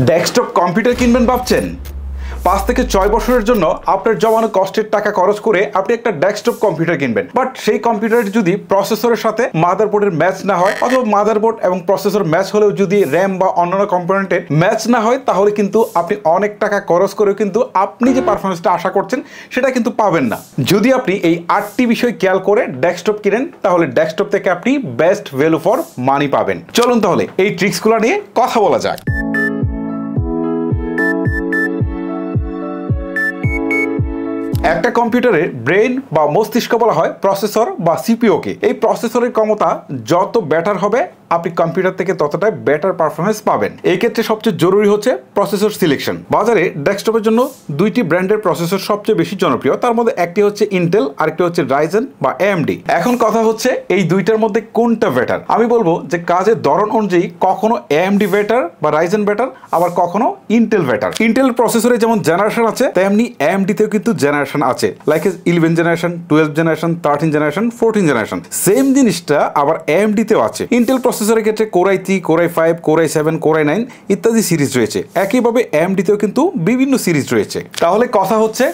Desktop computer কিনবেন ভাবছেন? 5 থেকে 6 বছরের জন্য আপনার জমানো কষ্টের টাকা খরচ করে আপনি একটা ডেস্কটপ কম্পিউটার কিনবেন, বাট সেই কম্পিউটারটি যদি প্রসেসরের সাথে মাদারবোর্ডের ম্যাচ না হয়, অথবা মাদারবোর্ড এবং প্রসেসর ম্যাচ হলেও যদি র্যাম বা অন্যান্য কম্পোনেন্টের ম্যাচ না হয়, তাহলে কিন্তু আপনি অনেক টাকা খরচ করেও কিন্তু আপনি যে পারফরমেন্সটা আশা করছেন সেটা কিন্তু পাবেন না। যদি আপনি এই 8টি বিষয় খেয়াল করে ডেস্কটপ কিনেন, তাহলে ডেস্কটপ থেকে আপনি বেস্ট ভ্যালু ফর মানি পাবেন। চলুন তাহলে এই ট্রিক্সগুলো নিয়ে কথা বলা যাক। একটা কম্পিউটারের ব্রেন বা মস্তিষ্ক বলা হয় প্রসেসর বা সিপিইউকে। এই প্রসেসরের ক্ষমতা যত বেটার হবে, আপনি কম্পিউটার থেকে ততটাই বেটার পারফরমেন্স পাবেন। এই ক্ষেত্রে সবচেয়ে জরুরি হচ্ছে প্রসেসর সিলেকশন। বাজারে ডেস্কটপের জন্য 2টি ব্র্যান্ডের প্রসেসর সবচেয়ে বেশি জনপ্রিয়। তার মধ্যে একটি হচ্ছে ইন্টেল, আরেকটি হচ্ছে রাইজেন বা এএমডি। এখন কথা হচ্ছে এই দুইটার মধ্যে কোনটা বেটার। আমি বলবো যে কাজের ধরন অনুযায়ী কখনো এএমডি বেটার বা রাইজেন বেটার, আবার কখনো ইন্টেল বেটার। ইন্টেল প্রসেসরে যেমন জেনারেশন আছে, তেমনি এএমডিতেও কিন্তু জেনারেশন আছে, like 11 generation, 12 generation, 13 generation, 14 generation. Same জিনিসটা আবার এএমডিতেও আছে। ইন্টেল প্রসেসরের ক্ষেত্রে core i3, core i5, core i7, core i9 ইত্যাদি সিরিজ রয়েছে। একইভাবে এএমডিতেও কিন্তু বিভিন্ন সিরিজ রয়েছে। তাহলে কথা হচ্ছে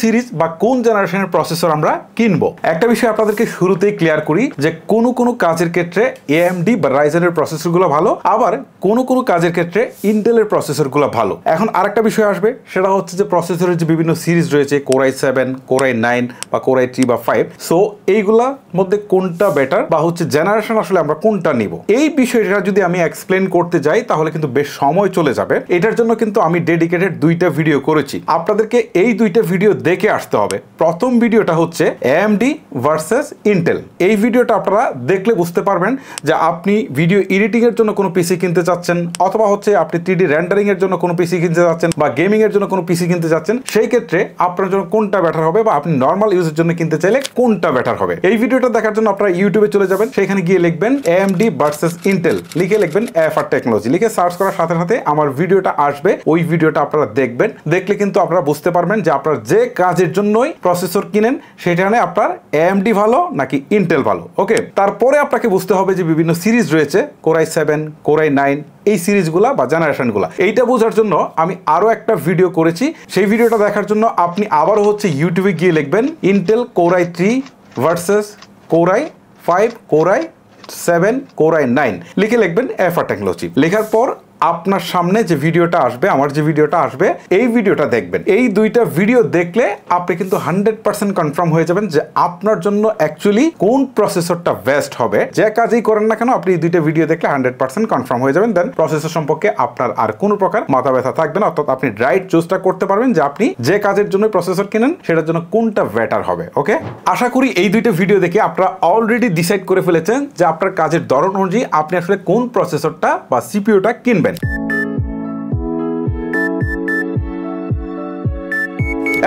সিরিজ বা কোন জেনারেশনের প্রসেসর আমরা কিনবো। একটা বিষয় আপনাদেরকে শুরুতেই ক্লিয়ার করি যে কোন কাজের ক্ষেত্রে এএমডি বা রাইজেনের প্রসেসরগুলো ভালো, আবার কোন কাজের ক্ষেত্রে ইন্টেলের প্রসেসরগুলো ভালো। এখন আরেকটা বিষয় আসবে, সেটা হচ্ছে যে প্রসেসরের যে বিভিন্ন সিরিজ রয়েছে, কোর i7, কোর i9 বা কোর i3 বা 5, সো এইগুলার মধ্যে কোনটা বেটার বা হচ্ছে জেনারেশন আসলে আমরা কোনটা নিব, এই বিষয়টা যদি আমি এক্সপ্লেন করতে যাই তাহলে কিন্তু বেশ সময় চলে যাবে। এটার জন্য কিন্তু আমি ডেডিকেটেড 2টা ভিডিও করেছি। আপনাদেরকে এই 2টা ভিডিও দেখে আসতে হবে। প্রথম ভিডিওটা হচ্ছে এএমডি ভার্সেস ইন্টেল। এই ভিডিওটা আপনারা দেখলে বুঝতে পারবেন যে আপনি ভিডিও এডিটিং এর জন্য কোনো পিসি কিনতে চাচ্ছেন, অথবা হচ্ছে আপনি 3D রেন্ডারিং এর জন্য কোনো পিসি কিনতে যাচ্ছেন, বা গেমিং এর জন্য কোনো পিসি কিনতে যাচ্ছেন, সেই ক্ষেত্রে আপনার জন্য কোনটা বেটার হবে, বা আপনি নর্মাল ইউজের জন্য কিনতে চাইলে কোনটা বেটার হবে। এই ভিডিওটা দেখার জন্য আপনারা ইউটিউবে চলে যাবেন, সেখানে গিয়ে লিখবেন এএমডি ভার্সেস ইন্টেল, লিখে লিখবেন এফআর টেকনোলজি, লিখে সার্চ করার সাথে সাথে আমার ভিডিওটা আসবে। ওই ভিডিওটা আপনারা দেখবেন, দেখলে কিন্তু আপনারা বুঝতে পারবেন যে আপনার যে কাজের জন্যই প্রসেসর কিনেন সেখানে আপনার এএমডি ভালো নাকি ইন্টেল ভালো। ওকে, তারপরে আপনাকে বুঝতে হবে যে বিভিন্ন সিরিজ রয়েছে, কোর i7, কোর i9, এই সিরিজগুলা বা জেনারেশনগুলা। এইটা বোঝার জন্য আমি আরো একটা ভিডিও করেছি। সেই ভিডিওটা দেখার জন্য আপনি আবারও হচ্ছে ইউটিউবে গিয়ে লিখবেন Intel core i3 versus core i5, core i7, core i9, লিখে লিখবেন এফআর টেকনোলজি। লেখার পর আপনার সামনে যে ভিডিওটা আসবে, আমার যে ভিডিওটা আসবে, এই ভিডিওটা দেখবেন। এই 2টা ভিডিও দেখলে আপনি কিন্তু 100% কনফার্ম হয়ে যাবেন যে আপনার জন্য অ্যাকচুয়ালি কোন প্রসেসরটা বেস্ট হবে। যে কাজই করেন না কেন, আপনি এই 2টা ভিডিও দেখলে 100% কনফার্ম হয়ে যাবেন। দেন প্রসেসর সম্পর্কে আপনার আর কোনো প্রকার মাথা ব্যথা থাকবে না, অর্থাৎ আপনি রাইট চুজটা করতে পারবেন যে আপনি যে কাজের জন্য প্রসেসর কিনেন সেটার জন্য কোনটা বেটার হবে। ওকে, আশা করি এই 2টা ভিডিও দেখে আপনারা অলরেডি ডিসাইড করে ফেলেছেন যে আপনার কাজের ধরন অনুযায়ী আপনি আসলে কোন প্রসেসরটা বা সিপিইউটা কিনবেন।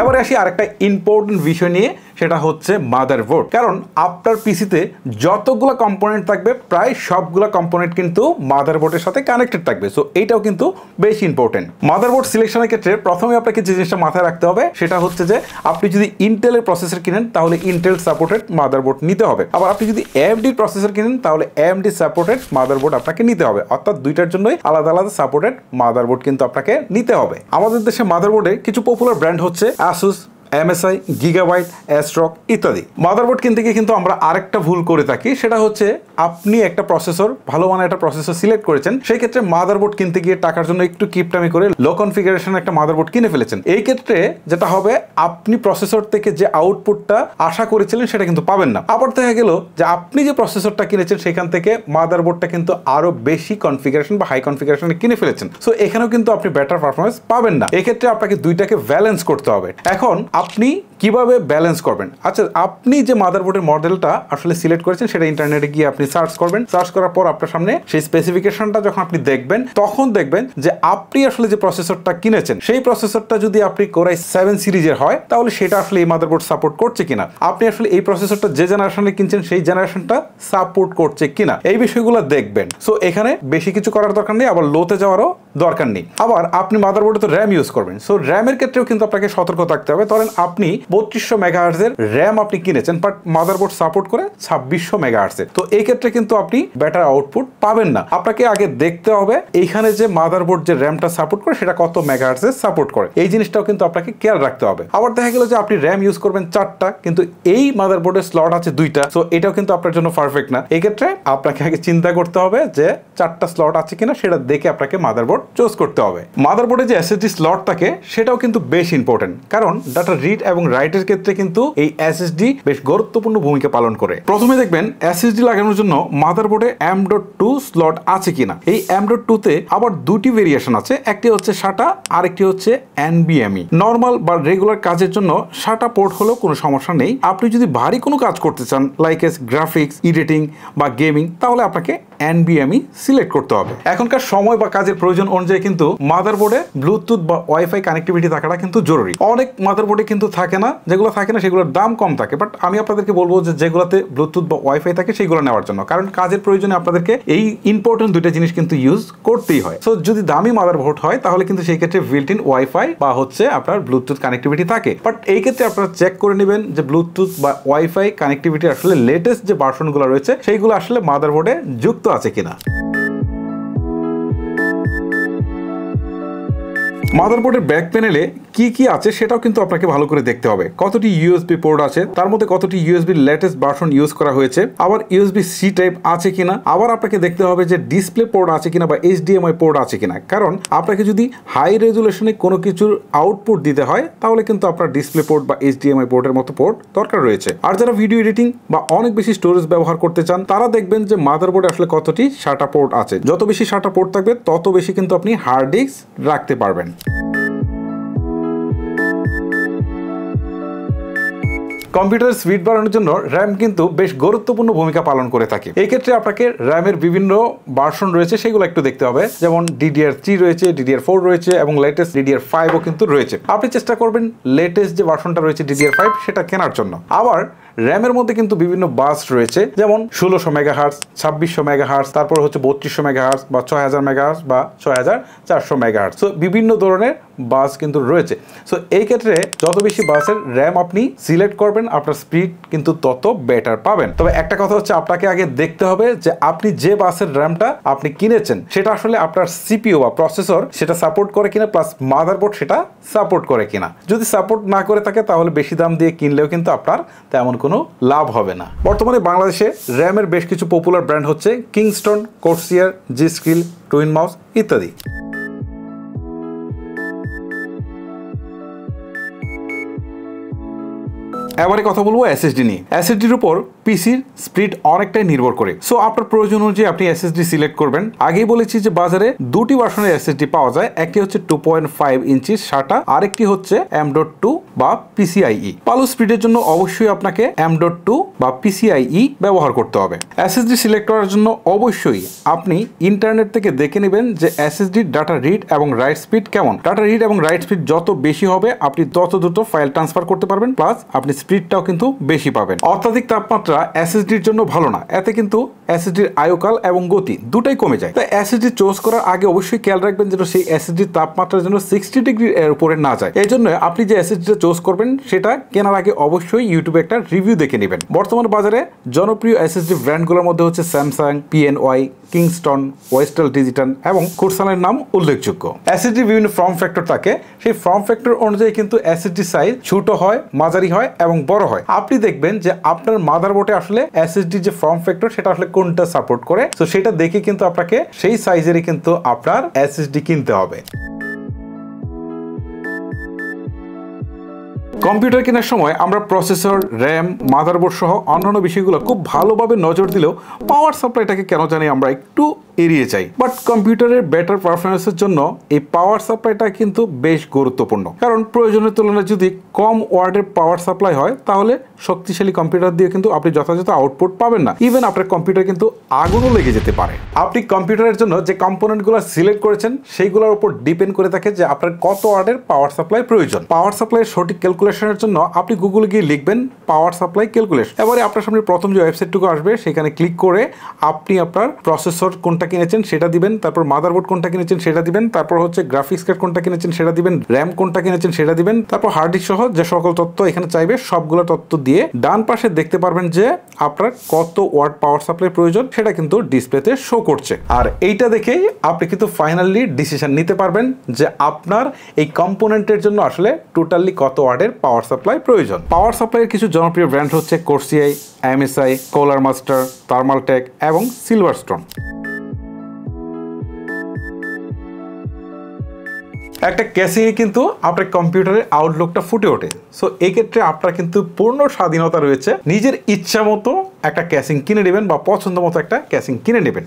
এবারে আসি আরেকটা ইম্পর্টেন্ট বিষয় নিয়ে, সেটা হচ্ছে মাদারবোর্ড। কারণ আপনার পিসিতে যতগুলো কম্পোনেন্ট থাকবে, প্রায় সবগুলো কম্পোনেন্ট কিন্তু মাদারবোর্ডের সাথে কানেক্টেড থাকবে। সো এইটাও কিন্তু বেশ ইম্পর্টেন্ট। মাদারবোর্ড সিলেকশনের ক্ষেত্রে প্রথমে আপনাকে যে জিনিসটা মাথায় রাখতে হবে সেটা হচ্ছে যে আপনি যদি ইন্টেলের প্রসেসর কিনেন তাহলে ইন্টেল সাপোর্টেড মাদারবোর্ড নিতে হবে। আবার আপনি যদি এএমডির প্রসেসর কিনেন তাহলে এএমডি সাপোর্টেড মাদারবোর্ড আপনাকে নিতে হবে। অর্থাৎ দুইটার জন্যই আলাদা আলাদা সাপোর্টেড মাদারবোর্ড কিন্তু আপনাকে নিতে হবে। আমাদের দেশে মাদারবোর্ডে কিছু পপুলার ব্র্যান্ড হচ্ছে আসুস, MSI, গিগাবাইট, অ্যাস্ট্রক ইত্যাদি। মাদারবোর্ড কিনতে গিয়ে কিন্তু আমরা আরেকটা ভুল করে থাকি, সেটা হচ্ছে আপনি একটা প্রসেসর, ভালো মানের একটা প্রসেসর সিলেক্ট করেছেন, সেই ক্ষেত্রে মাদারবোর্ড কিনতে গিয়ে টাকার জন্য একটু কিপটামি করে লো কনফিগারেশন একটা মাদারবোর্ড কিনে ফেলেছেন। এই ক্ষেত্রে যেটা হবে, আপনি প্রসেসর থেকে যে আউটপুটটা আশা করেছিলেন সেটা কিন্তু পাবেন না। আবার দেখা গেল যে আপনি যে প্রসেসরটা কিনেছেন সেখান থেকে মাদারবোর্ডটা কিন্তু আরো বেশি কনফিগারেশন বা হাই কনফিগারেশনে কিনে ফেলেছেন। সো এখানেও কিন্তু আপনি বেটার পারফরমেন্স পাবেন না। এক্ষেত্রে আপনাকে দুইটাকে ব্যালেন্স করতে হবে। এখন আপনি কিভাবে ব্যালেন্স করবেন? আচ্ছা, আপনি যে মাদারবোর্ডের মডেলটা আসলে সিলেক্ট করেছেন সেটা ইন্টারনেটে গিয়ে আপনি সার্চ করবেন। সার্চ করার পর আপনার সামনে সেই স্পেসিফিকেশনটা যখন আপনি দেখবেন, তখন দেখবেন যে আপনি আসলে যে প্রসেসরটা কিনেছেন সেই প্রসেসরটা যদি আপনি কোর i7 সিরিজের হয় তাহলে সেটা আসলে এই মাদারবোর্ড সাপোর্ট করছে কিনা, আপনি আসলে এই প্রসেসরটা যে জেনারেশনে কিনছেন সেই জেনারেশনটা সাপোর্ট করছে কিনা, এই বিষয়গুলো দেখবেন। সো এখানে বেশি কিছু করার দরকার নেই, আবার লোতে যাওয়ারও দরকার নেই। আবার আপনি মাদারবোর্ডে তো র্যাম ইউজ করবেন, সো র্যামের ক্ষেত্রেও কিন্তু আপনাকে সতর্ক থাকতে হবে। ধরেন আপনি 3200 মেগাহার্টজের র্যাম আপনি কিনেছেন, বাট মাদারবোর্ড সাপোর্ট করে 2600 মেগাহার্টজের, তো এই ক্ষেত্রে কিন্তু আপনি বেটার আউটপুট পাবেন না। আপনাকে আগে দেখতে হবে এইখানে যে মাদারবোর্ড যে র্যামটা সাপোর্ট করে সেটা কত মেগাহার্টজের সাপোর্ট করে, এই জিনিসটাও কিন্তু আপনাকে খেয়াল রাখতে হবে। আবার দেখা গেল যে আপনি র্যাম ইউজ করবেন 4টা, কিন্তু এই মাদারবোর্ডের স্লট আছে 2টা, সো এটাও কিন্তু আপনার জন্য পারফেক্ট না। এই ক্ষেত্রে আপনাকে আগে চিন্তা করতে হবে যে 4টা স্লট আছে কিনা, সেটা দেখে আপনাকে মাদারবোর্ড চুজ করতে হবে। মাদারবোর্ডে যে এসএসডি স্লট থাকে সেটাও কিন্তু বেশ ইম্পর্টেন্ট, কারণ ডাটা রিড এবং রাইটের ক্ষেত্রে কিন্তু এই এসএসডি বেশ গুরুত্বপূর্ণ ভূমিকা পালন করে। প্রথমে দেখবেন এসএসডি লাগানোর জন্য মাদারবোর্ডে M.2 স্লট আছে কিনা। এই M.2 তে আবার দুটি ভেরিয়েশন আছে, একটি হচ্ছে SATA আর একটি হচ্ছে NVMe। নর্মাল বা রেগুলার কাজের জন্য SATA পোর্ট হলেও কোনো সমস্যা নেই। আপনি যদি ভারী কোনো কাজ করতে চান, লাইক গ্রাফিক্স, এডিটিং বা গেমিং, তাহলে আপনাকে NVMe সিলেক্ট করতে হবে। এখনকার সময় বা কাজের প্রয়োজন অনুযায়ী কিন্তু মাদারবোর্ডে ব্লুটুথ বা ওয়াইফাই কানেক্টিভিটি থাকাটা কিন্তু জরুরি। অনেক মাদারবোর্ডে কিন্তু থাকে না, যেগুলো থাকে না সেগুলোর দাম কম থাকে, বাট আমি আপনাদেরকে বলবো যে যেগুলোতে ব্লুটুথ বা ওয়াইফাই থাকে সেগুলো নেওয়ার জন্য, কারণ কাজের প্রয়োজনে আপনাদেরকে এই ইম্পর্টেন্ট দুইটা জিনিস কিন্তু ইউজ করতেই হয়। সো যদি দামি মাদারবোর্ড হয় তাহলে কিন্তু সেই ক্ষেত্রে বিল্ট ইন ওয়াইফাই বা হচ্ছে আপনার ব্লুটুথ কানেক্টিভিটি থাকে, বাট এই ক্ষেত্রে আপনারা চেক করে নেবেন যে ব্লুটুথ বা ওয়াইফাই কানেক্টিভিটি আসলে লেটেস্ট যে ভার্সনগুলো রয়েছে সেইগুলো আসলে মাদারবোর্ডে যুক্ত আছে কিনা। মাদারবোর্ডের ব্যাক প্যানেলে কি কি আছে সেটাও কিন্তু আপনাকে ভালো করে দেখতে হবে। কতটি ইউএসবি পোর্ট আছে, তার মধ্যে কতটি ইউএসবি লেটেস্ট ভার্সন ইউজ করা হয়েছে, আবার ইউএসবি সি টাইপ আছে কিনা, আবার আপনাকে দেখতে হবে যে ডিসপ্লে পোর্ট আছে কিনা বা HDMI পোর্ট আছে কিনা, কারণ আপনাকে যদি হাই রেজুলেশনে কোনো কিছুর আউটপুট দিতে হয় তাহলে কিন্তু আপনার ডিসপ্লে পোর্ট বা HDMI পোর্টের মতো পোর্ট দরকার রয়েছে। আর যারা ভিডিও এডিটিং বা অনেক বেশি স্টোরেজ ব্যবহার করতে চান তারা দেখবেন যে মাদারবোর্ডে আসলে কতটি SATA পোর্ট আছে। যত বেশি SATA পোর্ট থাকবে তত বেশি কিন্তু আপনি হার্ড ডিস্ক রাখতে পারবেন। কম্পিউটার স্পিড বাড়ানোর জন্য র্যাম কিন্তু বেশ গুরুত্বপূর্ণ ভূমিকা পালন করে থাকে। এই ক্ষেত্রে আপনাকে র্যামের বিভিন্ন ভার্সন রয়েছে সেগুলো একটু দেখতে হবে, যেমন DDR3 রয়েছে, DDR4 রয়েছে এবং লেটেস্ট DDR5ও কিন্তু রয়েছে। আপনি চেষ্টা করবেন লেটেস্ট যে ভার্সনটা রয়েছে DDR5 সেটা কেনার জন্য। আবার র্যামের মধ্যে কিন্তু বিভিন্ন বাস রয়েছে, যেমন 1600 মেগাহার্টজ, 2600 মেগাহার্টজ, তারপর হচ্ছে 3200 মেগাহার্টজ বা 6000 মেগাহার্টজ বা 6400 মেগাহার্টজ। সো বিভিন্ন ধরনের বাস কিন্তু রয়েছে। সো এই ক্ষেত্রে যত বেশি বাসের র্যাম আপনি সিলেক্ট করবেন আপনার স্পিড কিন্তু তত বেটার পাবেন। তবে একটা কথা হচ্ছে আপনাকে আগে দেখতে হবে যে আপনি যে বাসের র্যামটা আপনি কিনেছেন সেটা আসলে আপনার সিপিইউ বা প্রসেসর সেটা সাপোর্ট করে কিনা, প্লাস মাদারবোর্ড সেটা সাপোর্ট করে কিনা। যদি সাপোর্ট না করে থাকে তাহলে বেশি দাম দিয়ে কিনলেও কিন্তু আপনার তেমন কোনো লাভ হবে না। বর্তমানে বাংলাদেশে র্যামের বেশ কিছু পপুলার ব্র্যান্ড হচ্ছে কিংস্টন, কোর্সিয়ার, জি-স্কিল, টুইন মাউস ইত্যাদি। এবারে কথা বলবো এসএসডি নিয়ে। এসএসডির উপর পিসির স্পিড অনেকটাই নির্ভর করে। সো আপনার প্রয়োজন অনুযায়ী আপনি এসএসডি সিলেক্ট করবেন। আগেই বলেছি যে বাজারে দুটি ভার্সনের এসএসডি পাওয়া যায়, একটি হচ্ছে 2.5 ইঞ্চি SATA, আরেকটি হচ্ছে M.2 বা PCIe। ভালো স্পিডের জন্য অবশ্যই আপনাকে M.2 বা PCIe ব্যবহার করতে হবে। এসএসডি সিলেক্ট করার জন্য অবশ্যই আপনি ইন্টারনেট থেকে দেখে নেবেন যে এসএসডির ডাটা রিড এবং রাইট স্পিড কেমন। ডাটা রিড এবং রাইট স্পিড যত বেশি হবে আপনি তত দ্রুত ফাইল ট্রান্সফার করতে পারবেন, প্লাস আপনি স্পিডটাও কিন্তু বেশি পাবেন। অত্যাধিক তাপমাত্রা এসএসডির জন্য ভালো না, এতে কিন্তু এসএসডির আয়ুকাল এবং গতি দুটাই কমে যায়। তাই এসএসডি চুজ করার আগে অবশ্যই খেয়াল রাখবেন যেন সেই এসএসডির তাপমাত্রার জন্য 60 ডিগ্রি এর উপরে না যায়। এই জন্য আপনি যে এসএসডিটা চুজ করবেন সেটা কেনার আগে অবশ্যই ইউটিউবে একটা রিভিউ দেখে নেবেন। বর্তমান বাজারে জনপ্রিয় এসএসডি ব্র্যান্ডগুলোর মধ্যে হচ্ছে Samsung, PNY, Kingston, western digital এবং কোরসানের নাম উল্লেখযোগ্য। এসএসডি বিভিন্ন ফর্ম ফ্যাক্টর থাকে, সেই ফর্ম ফ্যাক্টর অনুযায়ী কিন্তু এসএসডি সাইজ ছোট হয়, মাঝারি হয় এবং বড় হয়। আপনি দেখবেন যে আপনার মাদারবোর্ডে আসলে এসএসডি যে ফর্ম ফ্যাক্টর সেটা আসলে কোনটা সাপোর্ট করে, তো সেটা দেখে কিন্তু আপনাকে সেই সাইজেরই কিন্তু আপনার এসএসডি কিনতে হবে। কম্পিউটার কেনার সময় আমরা প্রসেসর, র্যাম, মাদারবোর্ড সহ অন্যান্য বিষয়গুলো খুব ভালোভাবে নজর দিলেও পাওয়ার সাপ্লাইটাকে কেন জানি আমরা একটু এড়িয়ে যাই। বাট কম্পিউটারের বেটার পারফরমেন্সের জন্য এই পাওয়ার সাপ্লাইটা কিন্তু বেশ গুরুত্বপূর্ণ, কারণ প্রয়োজনের তুলনায় যদি কম ওয়াটের পাওয়ার সাপ্লাই হয় তাহলে শক্তিশালী কম্পিউটার দিয়ে কিন্তু আপনি যথাযথ আউটপুট পাবেন না। ইভেন আপনার কম্পিউটার কিন্তু আগুনও লেগে যেতে পারে। আপনি কম্পিউটারের জন্য যে কম্পোনেন্টগুলো সিলেক্ট করেছেন সেইগুলোর উপর ডিপেন্ড করে থাকে যে আপনার কত ওয়াটের পাওয়ার সাপ্লাই প্রয়োজন। পাওয়ার সাপ্লাইয়ের সঠিক ক্যালকুলেশনের জন্য আপনি গুগলে গিয়ে লিখবেন পাওয়ার সাপ্লাই ক্যালকুলেশন। এবারে আপনার সামনে প্রথম যে ওয়েবসাইটটুকু আসবে সেখানে ক্লিক করে আপনি আপনার প্রসেসর কোনটা কিনেছেন সেটা দিবেন, তারপর মাদারবোর্ড কোনটা কিনেছেন সেটা দিবেন, তারপর হচ্ছে গ্রাফিক্স কার্ড কোনটা কিনেছেন সেটা দিবেন, র্যাম কোনটা কিনেছেন সেটা দিবেন, তারপর হার্ড ডিস্ক সহ যে সকল তথ্য এখানে চাইবে সবগুলো তথ্য দিয়ে ডান পাশে দেখতে পারবেন যে আপনার কত ওয়াট পাওয়ার সাপ্লাই প্রয়োজন সেটা কিন্তু ডিসপ্লেতে শো করছে। আর এইটা দেখেই আপনি কিন্তু ফাইনালি ডিসিশন নিতে পারবেন যে আপনার এই কম্পোনেন্টের জন্য আসলে টোটালি কত ওয়াটের পাওয়ার সাপ্লাই প্রয়োজন। পাওয়ার সাপ্লাইয়ের কিছু জনপ্রিয় ব্র্যান্ড হচ্ছে কোর্সিআই, এমএসআই, কোলার মাস্টার, থার্মালটেক এবং সিলভারস্টোন। একটা ক্যাসিংয়ে কিন্তু আপনার কম্পিউটারের আউটলুকটা ফুটে ওঠে। সো এই ক্ষেত্রে আপনার কিন্তু পূর্ণ স্বাধীনতা রয়েছে, নিজের ইচ্ছা মতো একটা ক্যাসিং কিনে নেবেন বা পছন্দ মতো একটা ক্যাসিং কিনে নেবেন।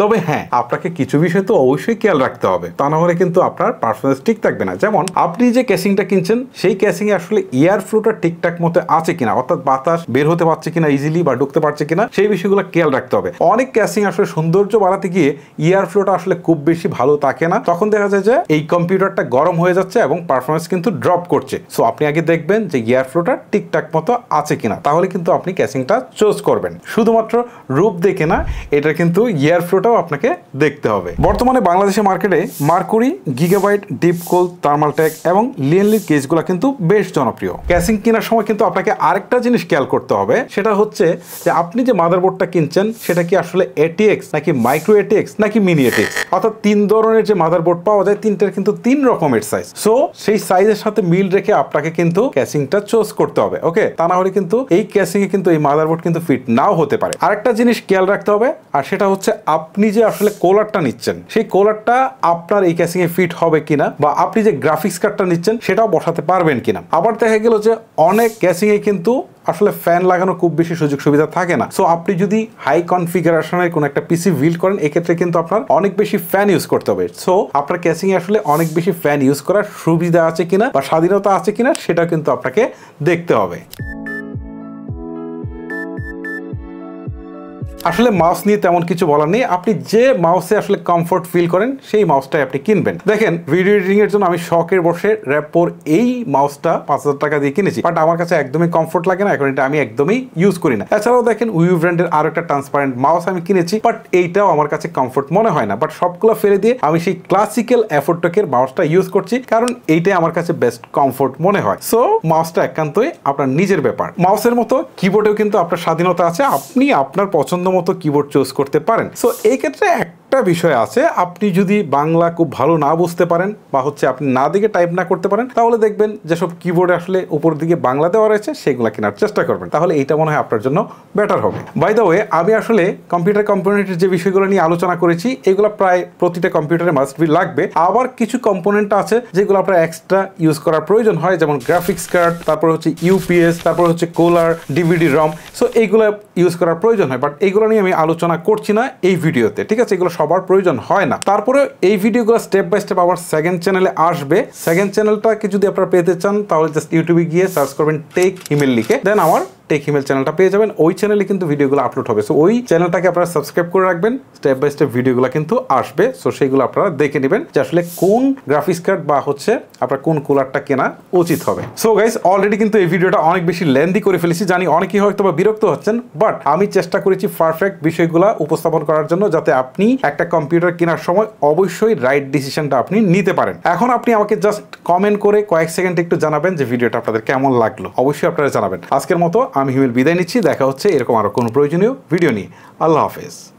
তবে হ্যাঁ, আপনাকে কিছু বিষয় তো অবশ্যই খেয়াল রাখতে হবে, তা না হলে কিন্তু আপনার পারফরমেন্স ঠিক থাকবে না। যেমন আপনি যে ক্যাসিংটা কিনছেন সেই ক্যাসিংয়ে আসলে এয়ার ফ্লোটা ঠিকঠাক মতো আছে কিনা, অর্থাৎ বাতাস বের হতে পারছে কিনা ইজিলি বা ঢুকতে পারছে কিনা, সেই বিষয়গুলো খেয়াল রাখতে হবে। অনেক ক্যাসিং আসলে সৌন্দর্য বাড়াতে গিয়ে এয়ার ফ্লোটা আসলে খুব বেশি ভালো থাকে না, তখন দেখা যায় যে এই কম্পিউটারটা গরম হয়ে যাচ্ছে এবং পারফরমেন্স কিন্তু ড্রপ করছে। সো আপনি আগে দেখবেন যে এয়ার ফ্লোটা ঠিকঠাক মতো আছে কিনা, তাহলে কিন্তু আপনি ক্যাসিংটা চুজ করবেন। শুধুমাত্র রূপ দেখে না, এটা কিন্তু এয়ার ফ্লোটাও আপনাকে দেখতে হবে। বর্তমানে বাংলাদেশের মার্কেটে মার্কুরি, গিগাবাইট, ডিপকোল, থার্মালটেক এবং লিয়েনলির কেসগুলো কিন্তু বেশ জনপ্রিয়। ক্যাসিং কেনার সময় কিন্তু আপনাকে আরেকটা জিনিস খেয়াল করতে হবে, সেটা হচ্ছে যে আপনি যে মাদারবোর্ডটা কিনছেন সেটা কি আসলে এটিএক্স নাকি মাইক্রো এটিএক্স নাকি মিনি এটিএক্স, অর্থাৎ 3 ধরনের যে মাদারবোর্ড পাওয়া যায়, 3টার কিন্তু 3 রকমের সাইজ। সো সেই সাইজের সাথে মিল রেখে আপনাকে কিন্তু ক্যাসিংটা চুজ করতে হবে। ওকে, তা না হলে কিন্তু এই ক্যাসিংয়ে কিন্তু এই মাদারবোর্ড কিন্তু ফিট নাও হতে পারে। আরেকটা জিনিস খেয়াল রাখতে হবে, আর সেটা হচ্ছে আপনি যে আসলে কোলারটা নিচ্ছেন সেই কোলারটা আপনার এই ক্যাসিংয়ে ফিট হবে কিনা, বা আপনি যে গ্রাফিক্স কার্ডটা নিচ্ছেন সেটাও বসাতে পারবেন কিনা। আবার দেখা গেল যে অনেক ক্যাসিংয়ে কিন্তু আসলে ফ্যান লাগানো খুব বেশি সুযোগ সুবিধা থাকে না। সো আপনি যদি হাই কনফিগারেশনের কোনো একটা পিসি বিল্ড করেন, এক্ষেত্রে কিন্তু আপনার অনেক বেশি ফ্যান ইউজ করতে হবে। সো আপনার ক্যাসিংয়ে আসলে অনেক বেশি ফ্যান ইউজ করার সুবিধা আছে কিনা বা স্বাধীনতা আছে কিনা সেটা কিন্তু আপনাকে দেখতে হবে। আসলে মাউস নিয়ে তেমন কিছু বলার নেই, আপনি যে মাউসে আসলে কমফোর্ট ফিল করেন সেই মাউসটাই আপনি কিনবেন। দেখেন, ভিডিও এডিটিং এর জন্য আমি শখের বসে র্যাপোর এই মাউসটা 5000 টাকা দিয়ে কিনেছি, বাট আমার কাছে একদমই কমফোর্ট লাগে না, এখন এটা আমি একদমই ইউজ করি না। এছাড়াও দেখেন, উইউ ব্র্যান্ডের আরো একটা ট্রান্সপারেন্ট মাউস আমি কিনেছি, বাট এইটাও আমার কাছে কমফোর্ট মনে হয় না। বাট সবগুলো ফেলে দিয়ে আমি সেই ক্লাসিক্যাল অ্যাফোর্টেকের মাউসটা ইউজ করছি, কারণ এইটাই আমার কাছে বেস্ট কমফোর্ট মনে হয়। সো মাউসটা একান্তই আপনার নিজের ব্যাপার। মাউসের মতো কিবোর্ডেও কিন্তু আপনার স্বাধীনতা আছে, আপনি আপনার পছন্দ মতো কিবোর্ড চুজ করতে পারেন। সো এই ক্ষেত্রে একটা বিষয় আছে, আপনি যদি বাংলা খুব ভালো না বুঝতে পারেন বা হচ্ছে আপনি না দিকে টাইপ না করতে পারেন, তাহলে দেখবেন যেসব কিবোর্ডে আসলে উপর দিকে বাংলা দেওয়া রয়েছে সেগুলো কেনার চেষ্টা করবেন, তাহলে এইটা মনে হয় আপনার জন্য বেটার হবে। বাই দ্য ওয়ে, আমি আসলে কম্পিউটার কম্পোনেন্টের যে বিষয়গুলো নিয়ে আলোচনা করেছি এগুলো প্রায় প্রতিটা কম্পিউটারে মাস্ট বি লাগবে। আবার কিছু কম্পোনেন্ট আছে যেগুলো আপনার এক্সট্রা ইউজ করার প্রয়োজন হয়, যেমন গ্রাফিক্স কার্ড, তারপর হচ্ছে ইউপিএস, তারপর হচ্ছে কুলার, ডিভিডি রম। সো এইগুলো ইউজ করার প্রয়োজন হয়, বাট এইগুলো নিয়ে আমি আলোচনা করছি না এই ভিডিওতে, ঠিক আছে? এগুলো সবার প্রয়োজন হয় না। তারপরে এই ভিডিওগুলো স্টেপ বাই স্টেপ আবার সেকেন্ড চ্যানেলে আসবে। সেকেন্ড চ্যানেলটাকে যদি আপনারা পেতে চান তাহলে জাস্ট ইউটিউবে গিয়ে সার্চ করবেন টেক হিমেল লিখে, দেন আমার টেক হিমেল চ্যানেলটা পেয়ে যাবেন। ওই চ্যানেলে কিন্তু ভিডিওগুলো আপলোড হবে। সো ওই চ্যানেলটাকে আপনারা সাবস্ক্রাইব করে রাখবেন, স্টেপ বাই স্টেপ ভিডিওগুলো কিন্তু আসবে। সো সেইগুলো আপনারা দেখে নেবেন যে আসলে কোন গ্রাফিক্স কার্ড বা হচ্ছে আপনার কোন কুলারটা কেনা উচিত হবে। সো গাইস, অলরেডি কিন্তু এই ভিডিওটা অনেক বেশি লেন্দি করে ফেলেছি, জানি অনেকেই হয়তো বা বিরক্ত হচ্ছেন, বাট আমি চেষ্টা করেছি পারফেক্ট বিষয়গুলো উপস্থাপন করার জন্য, যাতে আপনি একটা কম্পিউটার কেনার সময় অবশ্যই রাইট ডিসিশনটা আপনি নিতে পারেন। এখন আপনি আমাকে জাস্ট কমেন্ট করে কয়েক সেকেন্ড একটু জানাবেন যে ভিডিওটা আপনাদের কেমন লাগলো, অবশ্যই আপনারা জানাবেন। আজকের মতো আমি হিমেল বিদায় নিচ্ছি, দেখা হচ্ছে এরকম আরো কোনো প্রয়োজনীয় ভিডিও নিয়ে। আল্লাহ হাফেজ।